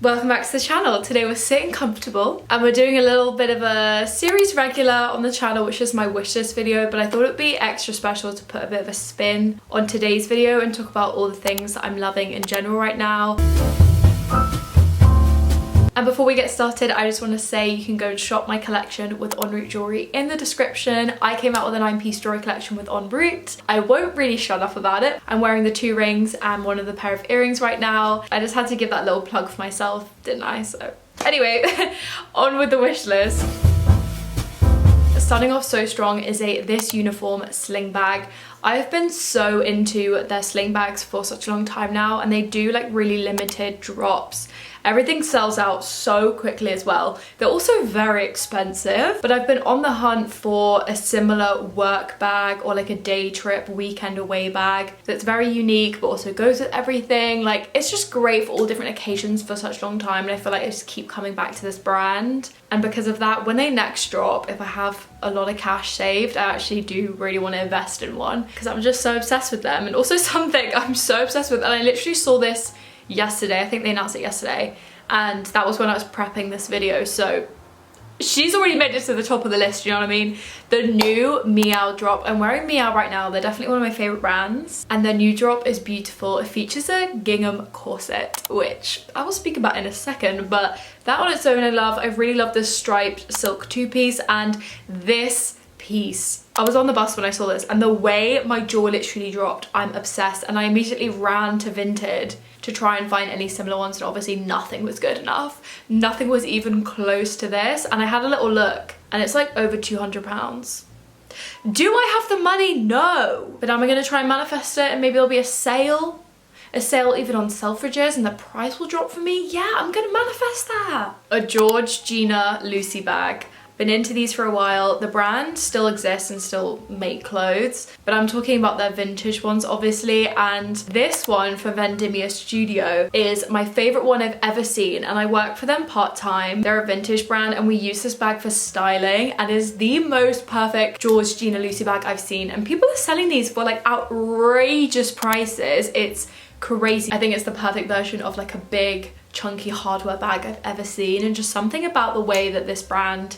Welcome back to the channel. Today we're sitting comfortable and we're doing a little bit of a series regular on the channel, which is my wish list video, but I thought it'd be extra special to put a bit of a spin on today's video and talk about all the things that I'm loving in general right now. And before we get started, I just want to say you can go and shop my collection with En Route Jewellery in the description. I came out with a 9-piece jewellery collection with En Route. I won't really shut up about it. I'm wearing the 2 rings and one of the pair of earrings right now. I just had to give that little plug for myself, didn't I? So anyway, on with the wish list. Starting off so strong is this uniform sling bag. I've been so into their sling bags for such a long time now, and they do like really limited drops. Everything sells out so quickly as well. They're also very expensive, but I've been on the hunt for a similar work bag or like a day trip, weekend away bag that's very unique but also goes with everything. Like, it's just great for all different occasions for such a long time, and I feel like I just keep coming back to this brand. And because of that, when they next drop, if I have a lot of cash saved, I actually do really want to invest in one because I'm just so obsessed with them. And also something I'm so obsessed with, and I literally saw this yesterday, I think they announced it yesterday, and that was when I was prepping this video, so she's already made it to the top of the list, you know what I mean? The new Miaou drop. I'm wearing Miaou right now. They're definitely one of my favorite brands, and their new drop is beautiful. It features a gingham corset, which I will speak about in a second, but that on its own I love. I really love this striped silk 2-piece, and this piece, I was on the bus when I saw this, and the way my jaw literally dropped, I'm obsessed, and I immediately ran to Vinted to try and find any similar ones, and obviously nothing was good enough. Nothing was even close to this, and I had a little look and it's like over £200. Do I have the money? No. But am I gonna try and manifest it, and maybe there'll be a sale even on Selfridges, and the price will drop for me? Yeah, I'm gonna manifest that. A George Gina Lucy bag. Been into these for a while. The brand still exists and still make clothes, but I'm talking about their vintage ones obviously, and this one for Vendimia Studio is my favorite one I've ever seen, and I work for them part-time. They're a vintage brand, and we use this bag for styling, and is the most perfect George Gina Lucy bag I've seen, and people are selling these for like outrageous prices. It's crazy. I think it's the perfect version of like a big chunky hardware bag I've ever seen, and just something about the way that this brand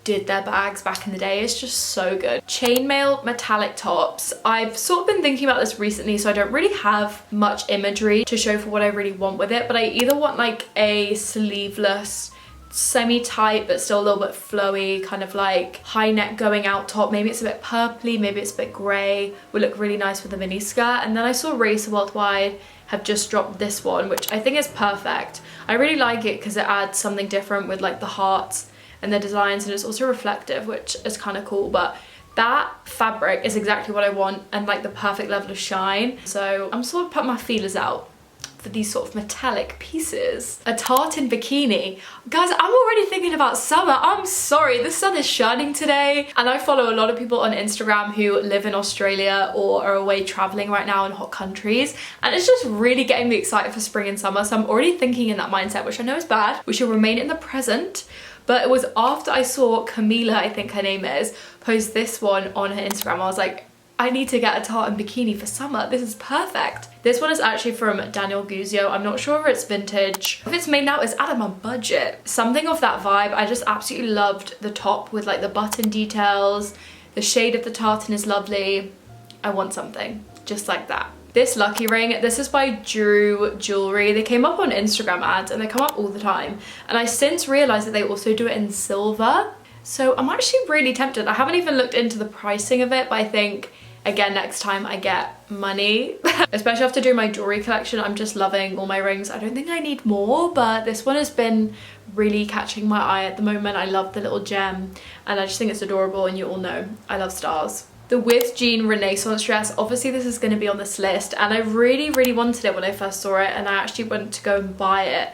did their bags back in the day is just so good. Chainmail metallic tops. I've sort of been thinking about this recently, so I don't really have much imagery to show for what I really want with it, but I either want like a sleeveless, semi-tight but still a little bit flowy, kind of like high neck going out top. Maybe it's a bit purpley, maybe it's a bit grey. Would look really nice with a mini skirt. And then I saw Racer Worldwide have just dropped this one, which I think is perfect. I really like it because it adds something different with like the hearts and the designs, and it's also reflective, which is kind of cool. But that fabric is exactly what I want, and like the perfect level of shine. So I'm sort of putting my feelers out for these sort of metallic pieces. A tartan bikini. Guys, I'm already thinking about summer. I'm sorry, the sun is shining today, and I follow a lot of people on Instagram who live in Australia or are away traveling right now in hot countries, and it's just really getting me excited for spring and summer. So I'm already thinking in that mindset, which I know is bad. We should remain in the present. But it was after I saw Camila, I think her name is, post this one on her Instagram, I was like, I need to get a tartan bikini for summer. This is perfect. This one is actually from Daniel Guzio. I'm not sure if it's vintage. If it's made now, it's out of my budget. Something of that vibe. I just absolutely loved the top with like the button details. The shade of the tartan is lovely. I want something just like that. This lucky ring, this is by Drew Jewellery. They came up on Instagram ads, and they come up all the time. And I since realized that they also do it in silver. So I'm actually really tempted. I haven't even looked into the pricing of it, but I think, again, next time I get money, especially after doing my jewelry collection, I'm just loving all my rings. I don't think I need more, but this one has been really catching my eye at the moment. I love the little gem, and I just think it's adorable, and you all know I love stars. The With Jean Renaissance dress, obviously this is going to be on this list, and I really wanted it when I first saw it, and I actually went to go and buy it.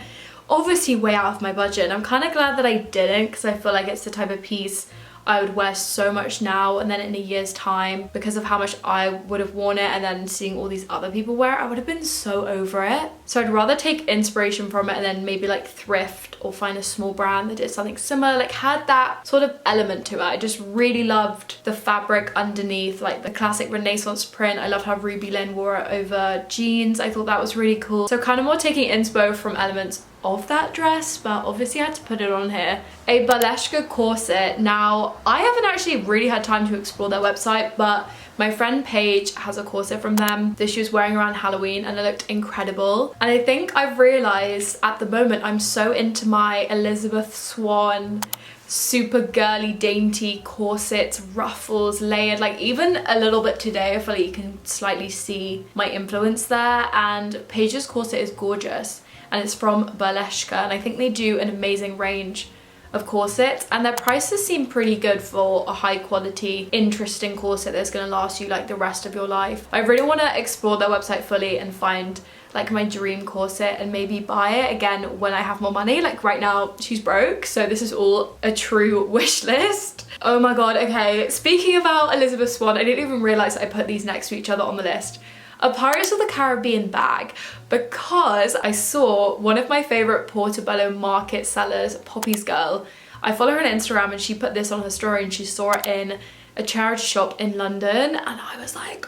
Obviously way out of my budget, and I'm kind of glad that I didn't, because I feel like it's the type of piece I would wear so much now, and then in a year's time, because of how much I would have worn it and then seeing all these other people wear it, I would have been so over it. So I'd rather take inspiration from it and then maybe like thrift or find a small brand that did something similar, like had that sort of element to it. I just really loved the fabric underneath, like the classic Renaissance print. I loved how Ruby Lynn wore it over jeans. I thought that was really cool. So kind of more taking inspo from elements of that dress, but obviously I had to put it on here. A Burleska Corset. Now, I haven't actually really had time to explore their website, but my friend Paige has a corset from them that she was wearing around Halloween and it looked incredible. And I think I've realised at the moment I'm so into my Elizabeth Swann super girly dainty corsets, ruffles, layered, like even a little bit today I feel like you can slightly see my influence there. And Paige's corset is gorgeous and it's from Burleska, and I think they do an amazing range of corsets, and their prices seem pretty good for a high quality, interesting corset that's going to last you like the rest of your life. I really want to explore their website fully and find like my dream corset and maybe buy it again when I have more money. Like right now she's broke, so this is all a true wish list. Oh my god, okay, speaking about Elizabeth Swann, I didn't even realise I put these next to each other on the list. A Pirates of the Caribbean bag, because I saw one of my favourite Portobello market sellers, Poppy's Girl. I follow her on Instagram and she put this on her story and she saw it in a charity shop in London, and I was like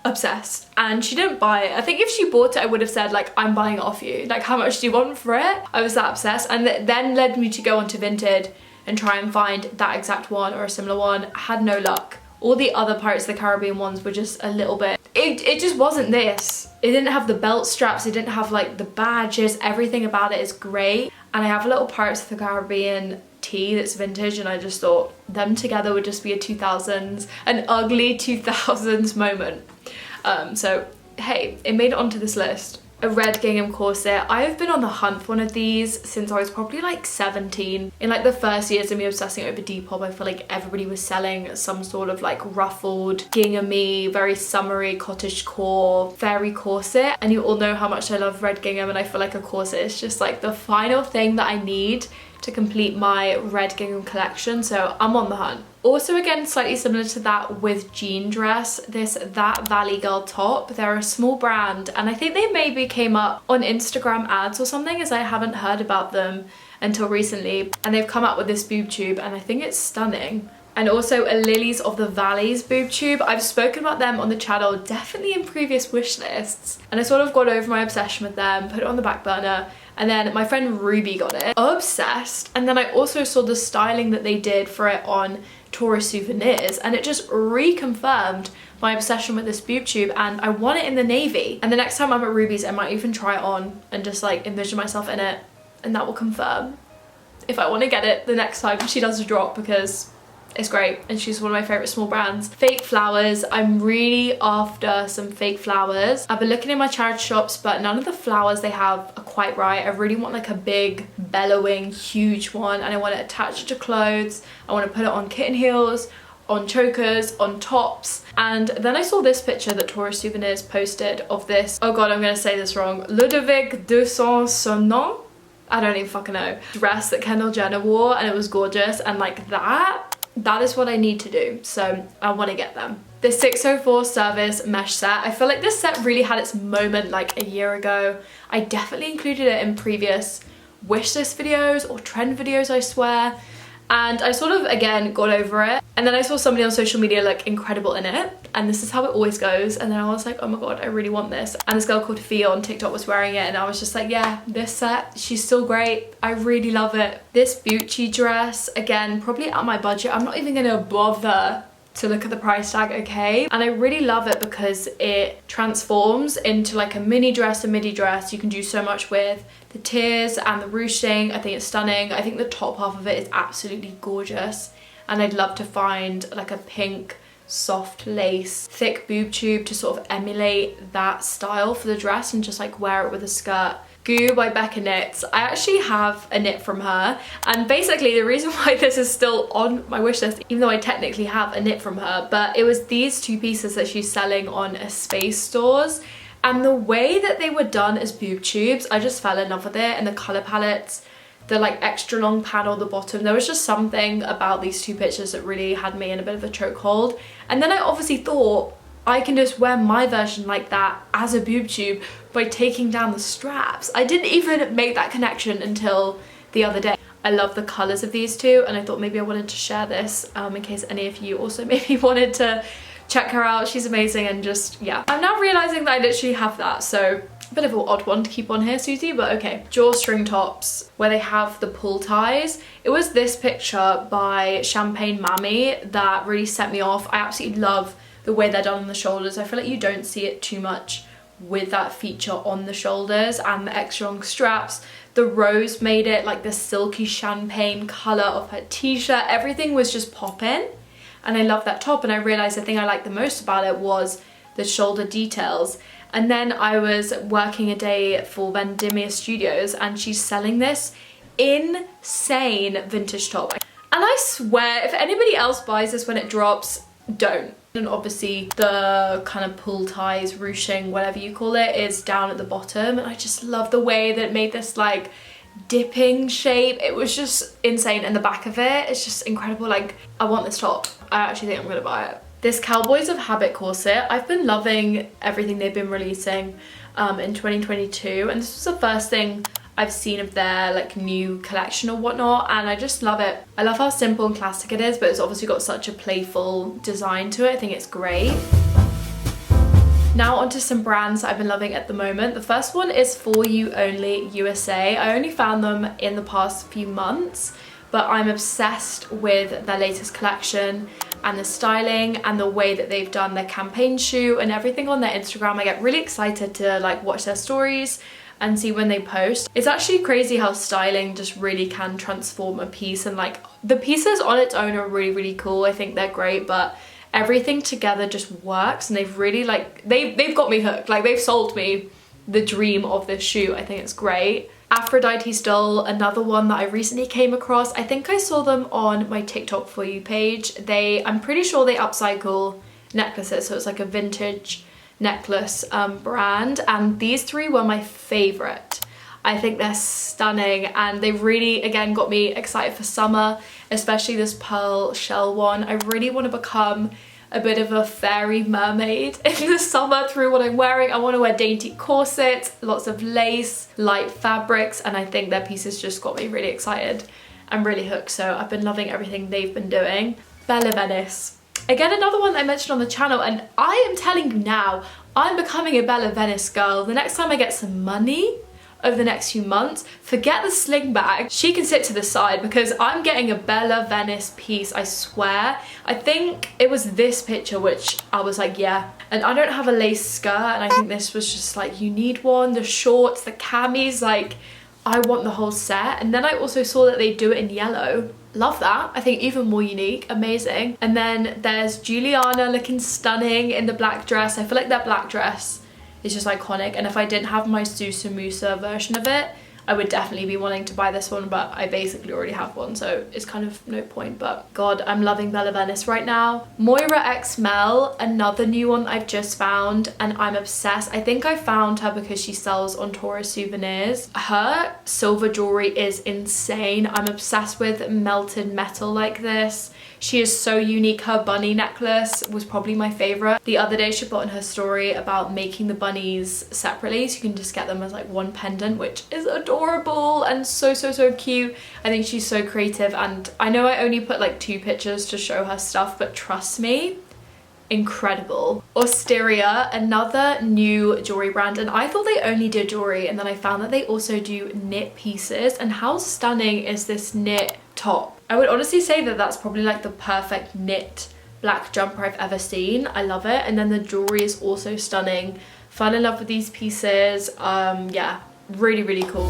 obsessed. And she didn't buy it. I think if she bought it I would have said like, I'm buying it off you, like how much do you want for it? I was that obsessed, and then led me to go onto Vinted and try and find that exact one or a similar one. I had no luck. All the other Pirates of the Caribbean ones were just a little bit, it just wasn't this. It didn't have the belt straps, it didn't have like the badges, everything about it is great. And I have a little Pirates of the Caribbean tee that's vintage, and I just thought them together would just be a 2000s, an ugly 2000s moment. So hey, it made it onto this list. A red gingham corset. I have been on the hunt for one of these since I was probably like 17. In like the first years of me obsessing over Depop, I feel like everybody was selling some sort of like ruffled, ginghamy, very summery, cottagecore, fairy corset. And you all know how much I love red gingham, and I feel like a corset is just like the final thing that I need to complete my red gingham collection, so I'm on the hunt. Also, again, slightly similar to that with Jean Dress, That Valley Girl top. They're a small brand, and I think they maybe came up on Instagram ads or something, as I haven't heard about them until recently. And they've come out with this boob tube, and I think it's stunning. And also a Lilies of the Valleys boob tube. I've spoken about them on the channel, definitely in previous wish lists. And I sort of got over my obsession with them, put it on the back burner, and then my friend Ruby got it. Obsessed. And then I also saw the styling that they did for it on Tourist Souvenirs, and it just reconfirmed my obsession with this boob tube, and I want it in the navy. And the next time I'm at Ruby's I might even try it on and just like envision myself in it, and that will confirm if I want to get it the next time she does a drop, because it's great and she's one of my favorite small brands. Fake flowers. I'm really after some fake flowers. I've been looking in my charity shops, but none of the flowers they have are quite right. I really want like a big bellowing huge one, and I want it attached to clothes. I want to put it on kitten heels, on chokers, on tops. And then I saw this picture that Tourist Souvenirs posted of this, oh god, I'm gonna say this wrong, Ludovic de Saint-Sonon, I don't even fucking know, dress that Kendall Jenner wore, and it was gorgeous. And like that is what I need to do, so I want to get them. The 604 service mesh set. I feel like this set really had its moment like a year ago. I definitely included it in previous wishlist videos or trend videos, I swear. And I sort of, again, got over it. And then I saw somebody on social media look incredible in it. And this is how it always goes. And then I was like, oh my god, I really want this. And this girl called Fia on TikTok was wearing it. And I was just like, yeah, this set, she's still great. I really love it. This Buci dress, again, probably at my budget. I'm not even going to bother to look at the price tag, okay? And I really love it because it transforms into like a mini dress, a midi dress. You can do so much with the tiers and the ruching. I think it's stunning. I think the top half of it is absolutely gorgeous. And I'd love to find like a pink soft lace thick boob tube to sort of emulate that style for the dress and just like wear it with a skirt. Goo by Becca knits. I actually have a knit from her, and basically the reason why this is still on my wish list, even though I technically have a knit from her, but it was these two pieces that she's selling on Space stores, and the way that they were done as boob tubes, I just fell in love with it. And the colour palettes, the like extra long panel at the bottom, there was just something about these two pictures that really had me in a bit of a chokehold. And then I obviously thought, I can just wear my version like that as a boob tube by taking down the straps. I didn't even make that connection until the other day. I love the colours of these two, and I thought maybe I wanted to share this in case any of you also maybe wanted to check her out. She's amazing, and just, yeah. I'm now realising that I literally have that, so A bit of an odd one to keep on here, Susie, but okay. Drawstring tops, where they have the pull ties. It was this picture by Champagne Mammy that really set me off. I absolutely love the way they're done on the shoulders. I feel like you don't see it too much with that feature on the shoulders, and the extra long straps. The rose made it like the silky champagne colour of her t-shirt. Everything was just popping, and I love that top. And I realised the thing I liked the most about it was the shoulder details. And then I was working a day for Vendimia Studios, and she's selling this insane vintage top. And I swear, if anybody else buys this when it drops, don't. And obviously the kind of pull ties, ruching, whatever you call it, is down at the bottom. And I just love the way that it made this like dipping shape. It was just insane. And the back of it is just incredible. Like, I want this top. I actually think I'm gonna buy it. This Cowboys of Habit corset, I've been loving everything they've been releasing in 2022, and this was the first thing I've seen of their like new collection or whatnot, and I just love it. I love how simple and classic it is, but it's obviously got such a playful design to it. I think it's great. Now onto some brands I've been loving at the moment. The first one is For You Only USA. I only found them in the past few months, but I'm obsessed with their latest collection and the styling and the way that they've done their campaign shoot and everything on their Instagram. I get really excited to like watch their stories and see when they post. It's actually crazy how styling just really can transform a piece, and like the pieces on its own are really, really cool. I think they're great, but everything together just works, and they've really like, they've got me hooked. Like, they've sold me the dream of this shoot. I think it's great. Aphrodites Doll, another one that I recently came across. I think I saw them on my TikTok For You page. I'm pretty sure they upcycle necklaces, so it's like a vintage necklace brand, and these three were my favorite. I think they're stunning, and they really, again, got me excited for summer, especially this pearl shell one. I really want to become a bit of a fairy mermaid in the summer through what I'm wearing. I want to wear dainty corsets, lots of lace, light fabrics, and I think their pieces just got me really excited and really hooked. So I've been loving everything they've been doing. Bella Venice. Again, another one that I mentioned on the channel, and I am telling you now, I'm becoming a Bella Venice girl. The next time I get some money over the next few months, forget the sling bag. She can sit to the side, because I'm getting a Bella Venice piece, I swear. I think it was this picture which I was like, yeah. And I don't have a lace skirt, and I think this was just like, you need one. The shorts, the camis, like, I want the whole set. And then I also saw that they do it in yellow. Love that. I think even more unique. Amazing. And then there's Juliana looking stunning in the black dress. I feel like that black dress is just iconic, and if I didn't have my Susa Musa version of it, I would definitely be wanting to buy this one, but I basically already have one, so it's kind of no point. But God, I'm loving Bella Venice right now. Moira X Mel, another new one I've just found, and I'm obsessed. I think I found her because she sells on Taurus Souvenirs. Her silver jewelry is insane. I'm obsessed with melted metal like this. She is so unique. Her bunny necklace was probably my favorite. The other day she put on her story about making the bunnies separately, so you can just get them as like one pendant, which is adorable and so cute. I think she's so creative, and I know I only put like 2 pictures to show her stuff, but trust me, incredible. Oystersia, another new jewelry brand, and I thought they only did jewelry, and then I found that they also do knit pieces. And how stunning is this knit top? I would honestly say that that's probably like the perfect knit black jumper I've ever seen. I love it. And then the jewelry is also stunning. Fell in love with these pieces. Yeah, really cool.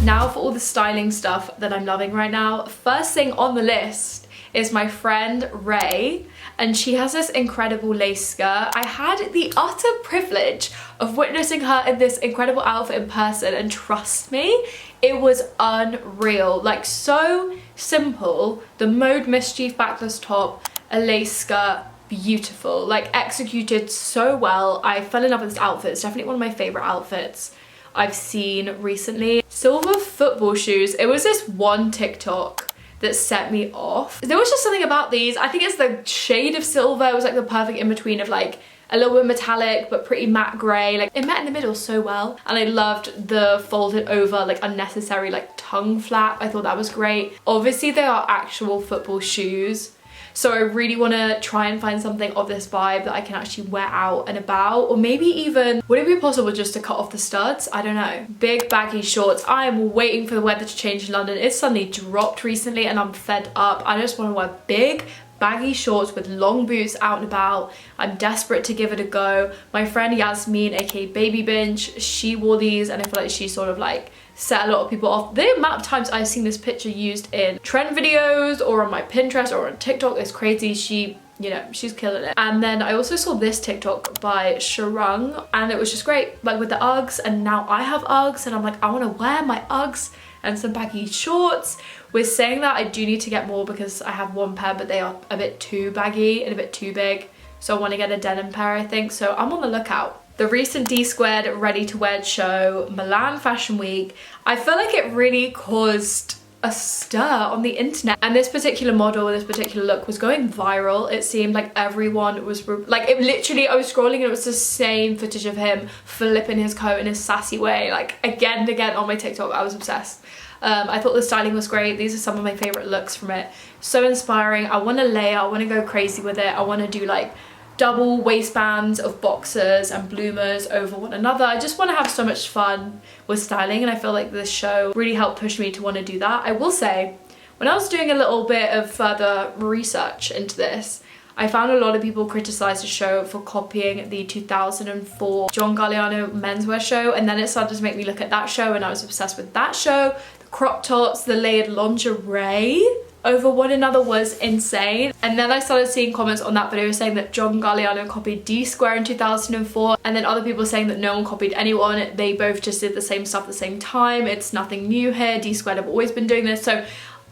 Now for all the styling stuff that I'm loving right now. First thing on the list is my friend Ray, and she has this incredible lace skirt. I had the utter privilege of witnessing her in this incredible outfit in person, and trust me, it was unreal. Like, so simple. The Mode Mischief backless top, a lace skirt, beautiful. Like, executed so well. I fell in love with this outfit. It's definitely one of my favorite outfits I've seen recently. Silver football shoes. It was this one TikTok that set me off. There was just something about these. I think it's the shade of silver. It was like the perfect in between of like a little bit metallic but pretty matte grey. Like, it met in the middle so well. And I loved the folded over like unnecessary like tongue flap. I thought that was great. Obviously they are actual football shoes, So I really want to try and find something of this vibe that I can actually wear out and about, or maybe even, would it be possible just to cut off the studs? I don't know. Big baggy shorts. I am waiting for the weather to change in London. It's suddenly dropped recently and I'm fed up. I just want to wear big baggy shorts with long boots out and about. I'm desperate to give it a go. My friend Yasmin, aka Baby Binge, she wore these and I feel like she sort of like set a lot of people off. The amount of times I've seen this picture used in trend videos or on my Pinterest or on TikTok is crazy. She, you know, she's killing it. And then I also saw this TikTok by Sharung and it was just great, like with the Uggs, and now I have Uggs and I'm like, I want to wear my Uggs and some baggy shorts. With saying that, I do need to get more because I have one pair but they are a bit too baggy and a bit too big, so I want to get a denim pair, I think, so I'm on the lookout. The recent DSQUARED ready to wear show, Milan Fashion Week, I feel like it really caused a stir on the internet, and this particular model, this particular look was going viral. It seemed like everyone was like, it literally, I was scrolling and it was the same footage of him flipping his coat in his sassy way, like again and again on my TikTok. I was obsessed. I thought the styling was great. These are some of my favorite looks from it. So inspiring. I want to layer, I want to go crazy with it. I want to do like double waistbands of boxers and bloomers over one another. I just want to have so much fun with styling, and I feel like this show really helped push me to want to do that. I will say, when I was doing a little bit of further research into this, I found a lot of people criticise the show for copying the 2004 John Galliano menswear show, and then it started to make me look at that show and I was obsessed with that show. The crop tops, the layered lingerie over one another was insane. And then I started seeing comments on that video saying that John Galliano copied DSQUARED in 2004, and then other people saying that no one copied anyone, they both just did the same stuff at the same time. It's nothing new here, DSQUARED have always been doing this. So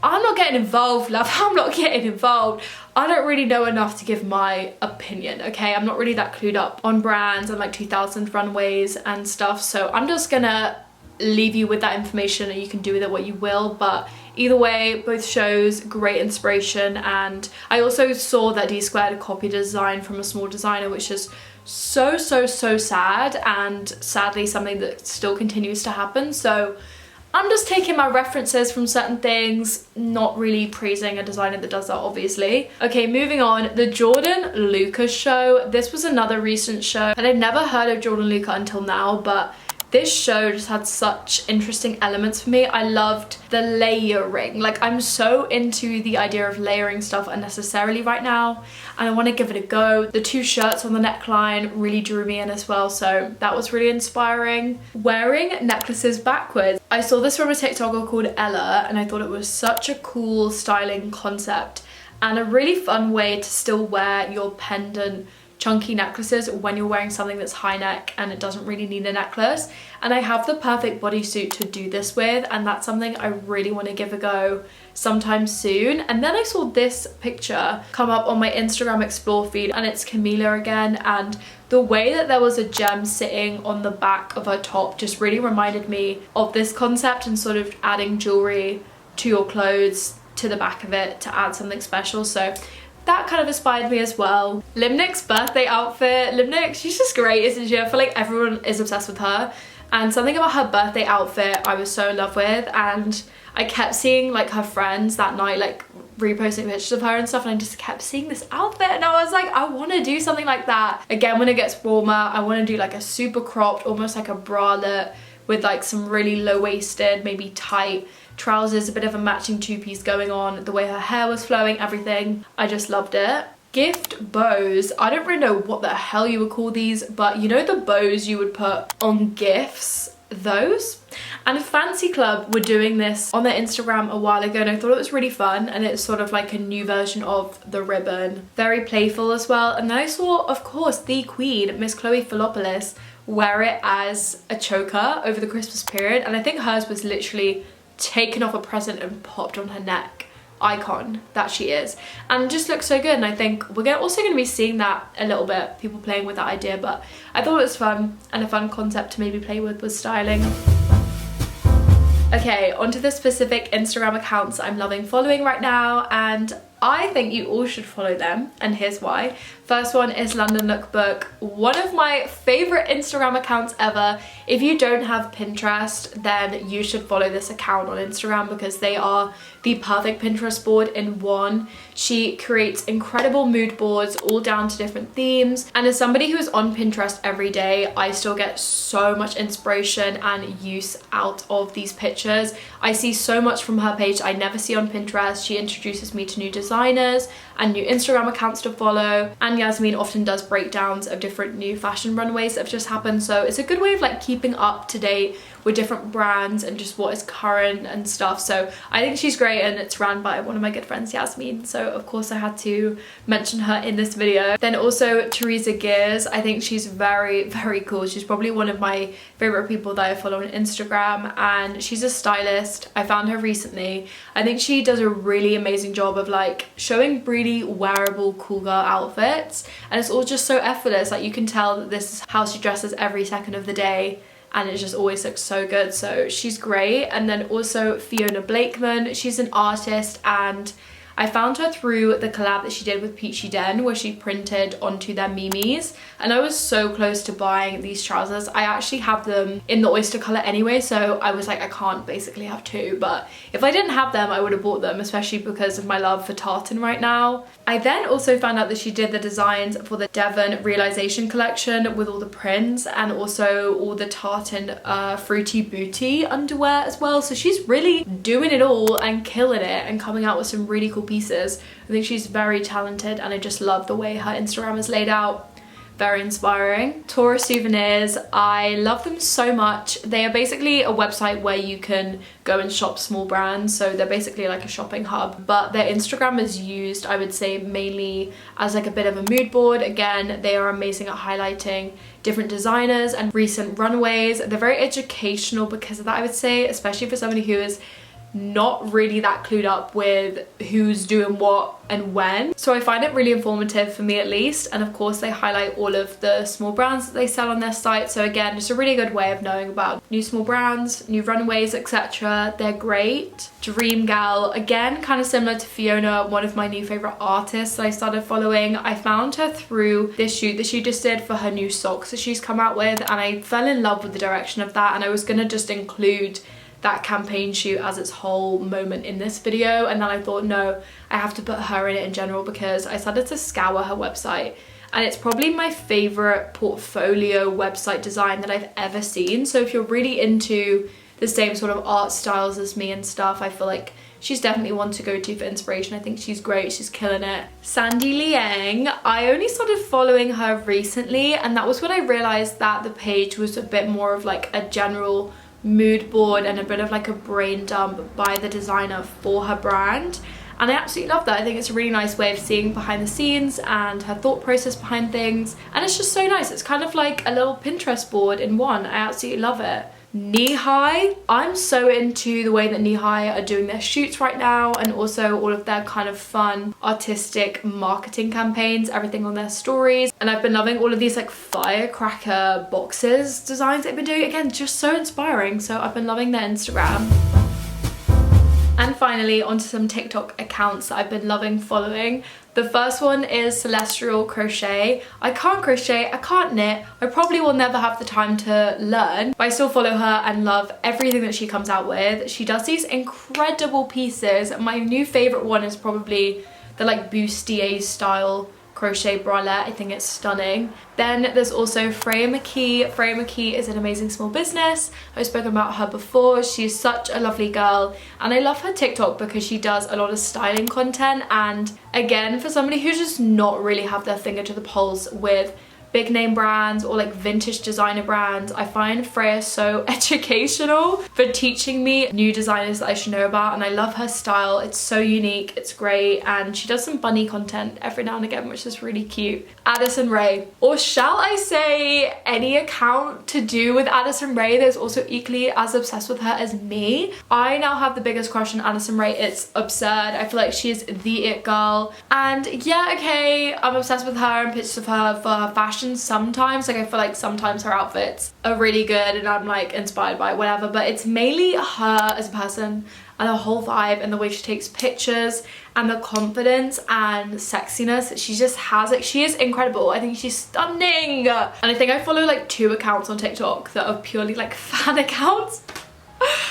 I'm not getting involved, love. I'm not getting involved. I don't really know enough to give my opinion, okay? I'm not really that clued up on brands and like 2000 runways and stuff, so I'm just gonna leave you with that information and you can do with it what you will. But either way, both shows, great inspiration. And I also saw that DSQUARED copied a design from a small designer, which is so sad, and sadly something that still continues to happen. So I'm just taking my references from certain things, not really praising a designer that does that, obviously. Okay, moving on, the Jordan Luca show. This was another recent show, and I'd never heard of Jordan Luca until now, but this show just had such interesting elements for me. I loved the layering. Like, I'm so into the idea of layering stuff unnecessarily right now, and I want to give it a go. The two shirts on the neckline really drew me in as well, so that was really inspiring. Wearing necklaces backwards. I saw this from a TikToker called Ella, and I thought it was such a cool styling concept and a really fun way to still wear your pendant chunky necklaces when you're wearing something that's high neck and it doesn't really need a necklace. And I have the perfect bodysuit to do this with, and that's something I really want to give a go sometime soon. And then I saw this picture come up on my Instagram explore feed, and it's Camila again, and the way that there was a gem sitting on the back of her top just really reminded me of this concept, and sort of adding jewelry to your clothes to the back of it to add something special. So that kind of inspired me as well. Linmick's birthday outfit. Linmick, she's just great, isn't she? I feel like everyone is obsessed with her. And something about her birthday outfit I was so in love with. And I kept seeing like her friends that night like reposting pictures of her and stuff, and I just kept seeing this outfit and I was like, I want to do something like that. Again, when it gets warmer, I want to do like a super cropped, almost like a bralette with like some really low-waisted, maybe tight trousers, a bit of a matching two-piece going on, the way her hair was flowing, everything. I just loved it. Gift bows. I don't really know what the hell you would call these, but you know the bows you would put on gifts? Those. And Fancy Club were doing this on their Instagram a while ago, and I thought it was really fun, and it's sort of like a new version of the ribbon. Very playful as well. And then I saw, of course, the queen, Miss Chloe Philopoulos, wear it as a choker over the Christmas period, and I think hers was literally taken off a present and popped on her neck. Icon that she is, and just looks so good. And I think we're also going to be seeing that a little bit, people playing with that idea, but I thought it was fun and a fun concept to maybe play with styling. Okay, onto the specific Instagram accounts I'm loving following right now, and I think you all should follow them, and here's why. First one is London Lookbook, one of my favorite Instagram accounts ever. If you don't have Pinterest, then you should follow this account on Instagram because they are the perfect Pinterest board in one. She creates incredible mood boards all down to different themes, and as somebody who is on Pinterest every day, I still get so much inspiration and use out of these pictures. I see so much from her page I never see on Pinterest. She introduces me to new designers and new Instagram accounts to follow, and Yasmin often does breakdowns of different new fashion runways that have just happened, so it's a good way of like keeping up to date with different brands and just what is current and stuff. So I think she's great, and it's ran by one of my good friends, Yasmin, so of course I had to mention her in this video. Then also Theresagrs, I think she's very, very cool. She's probably one of my favorite people that I follow on Instagram, and she's a stylist. I found her recently. I think she does a really amazing job of like showing really wearable cool girl outfits, and it's all just so effortless. Like you can tell that this is how she dresses every second of the day, and it just always looks so good, so she's great. And then also Fiona Blakeman, she's an artist, and I found her through the collab that she did with Peachy Den where she printed onto their memes, and I was so close to buying these trousers. I actually have them in the oyster colour anyway, so I was like, I can't basically have two, but if I didn't have them I would have bought them, especially because of my love for tartan right now. I then also found out that she did the designs for the Devon Realization collection with all the prints, and also all the tartan fruity booty underwear as well, so she's really doing it all and killing it and coming out with some really cool pieces. I think she's very talented, and I just love the way her Instagram is laid out. Very inspiring. Taurus Souvenirs, I love them so much. They are basically a website where you can go and shop small brands, so they're basically like a shopping hub, but their Instagram is used, I would say, mainly as like a bit of a mood board. Again, they are amazing at highlighting different designers and recent runways. They're very educational because of that, I would say, especially for somebody who is not really that clued up with who's doing what and when. So I find it really informative, for me at least, and of course they highlight all of the small brands that they sell on their site, so again, just a really good way of knowing about new small brands, new runways, etc. They're great. Dream Gal, again, kind of similar to Fiona, one of my new favorite artists that I started following. I found her through this shoot that she just did for her new socks that she's come out with, and I fell in love with the direction of that, and I was gonna just include that campaign shoot as its whole moment in this video, and then I thought, no, I have to put her in it in general because I started to scour her website, and it's probably my favorite portfolio website design that I've ever seen. So if you're really into the same sort of art styles as me and stuff, I feel like she's definitely one to go to for inspiration. I think she's great, she's killing it. Sandy Liang, I only started following her recently, and that was when I realized that the page was a bit more of like a general mood board and a bit of like a brain dump by the designer for her brand, and I absolutely love that. I think it's a really nice way of seeing behind the scenes and her thought process behind things, and it's just so nice. It's kind of like a little Pinterest board in one. I absolutely love it. Niihai, I'm so into the way that Niihai are doing their shoots right now, and also all of their kind of fun artistic marketing campaigns, everything on their stories, and I've been loving all of these like firecracker boxes designs they've been doing. Again, just so inspiring, so I've been loving their Instagram. And finally, onto some TikTok accounts that I've been loving following. The first one is Celestial Crochet. I can't crochet, I can't knit, I probably will never have the time to learn, but I still follow her and love everything that she comes out with. She does these incredible pieces. My new favorite one is probably the like bustier style crochet bralette. I think it's stunning. Then there's also Freya McKee. Freya McKee is an amazing small business. I've spoken about her before. She's such a lovely girl, and I love her TikTok because she does a lot of styling content, and again, for somebody who just not really have their finger to the pulse with big name brands or like vintage designer brands, I find Freya so educational for teaching me new designers that I should know about, and I love her style. It's so unique, it's great, and she does some bunny content every now and again, which is really cute. Addison Rae, or shall I say any account to do with Addison Rae that is also equally as obsessed with her as me. I now have the biggest crush on Addison Rae. It's absurd. I feel like she is the it girl, and yeah, okay, I'm obsessed with her and pictures of her for her fashion fashion sometimes. Like I feel like sometimes her outfits are really good and I'm like inspired by it, whatever, but it's mainly her as a person and her whole vibe and the way she takes pictures and the confidence and sexiness that she just has. Like she is incredible. I think she's stunning. And I think I follow like 2 accounts on TikTok that are purely like fan accounts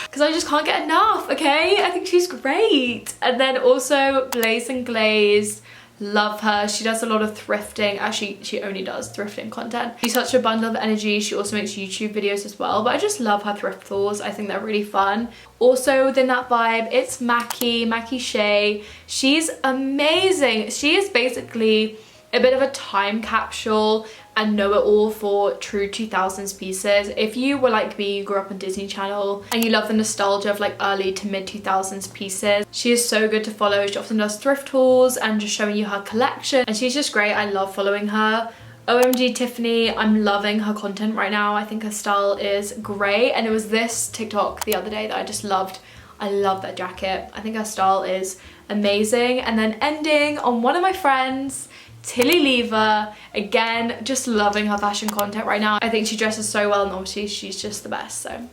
because I just can't get enough, okay? I think she's great. And then also Blaze and Glaze, love her. She does a lot of thrifting. Actually, she only does thrifting content. She's such a bundle of energy. She also makes YouTube videos as well, but I just love her thrift hauls. I think they're really fun. Also within that vibe, it's Mackii Shaye. She's amazing. She is basically a bit of a time capsule and know-it-all for true 2000s pieces. If you were like me, you grew up on Disney Channel and you love the nostalgia of like early to mid 2000s pieces, she is so good to follow. She often does thrift hauls and just showing you her collection, and she's just great. I love following her. Omg Tiffanie, I'm loving her content right now. I think her style is great, and it was this TikTok the other day that I just loved. I love that jacket. I think her style is amazing. And then ending on one of my friends, Tilly Lever, again, just loving her fashion content right now. I think she dresses so well and obviously she's just the best, so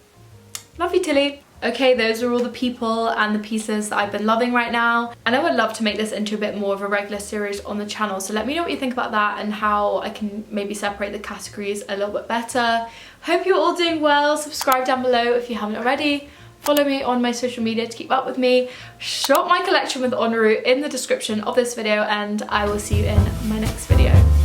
love you, Tilly. Okay, those are all the people and the pieces that I've been loving right now, and I would love to make this into a bit more of a regular series on the channel, so let me know what you think about that and how I can maybe separate the categories a little bit better. Hope you're all doing well. Subscribe down below if you haven't already. Follow me on my social media to keep up with me. Shop my collection with En route in the description of this video, and I will see you in my next video.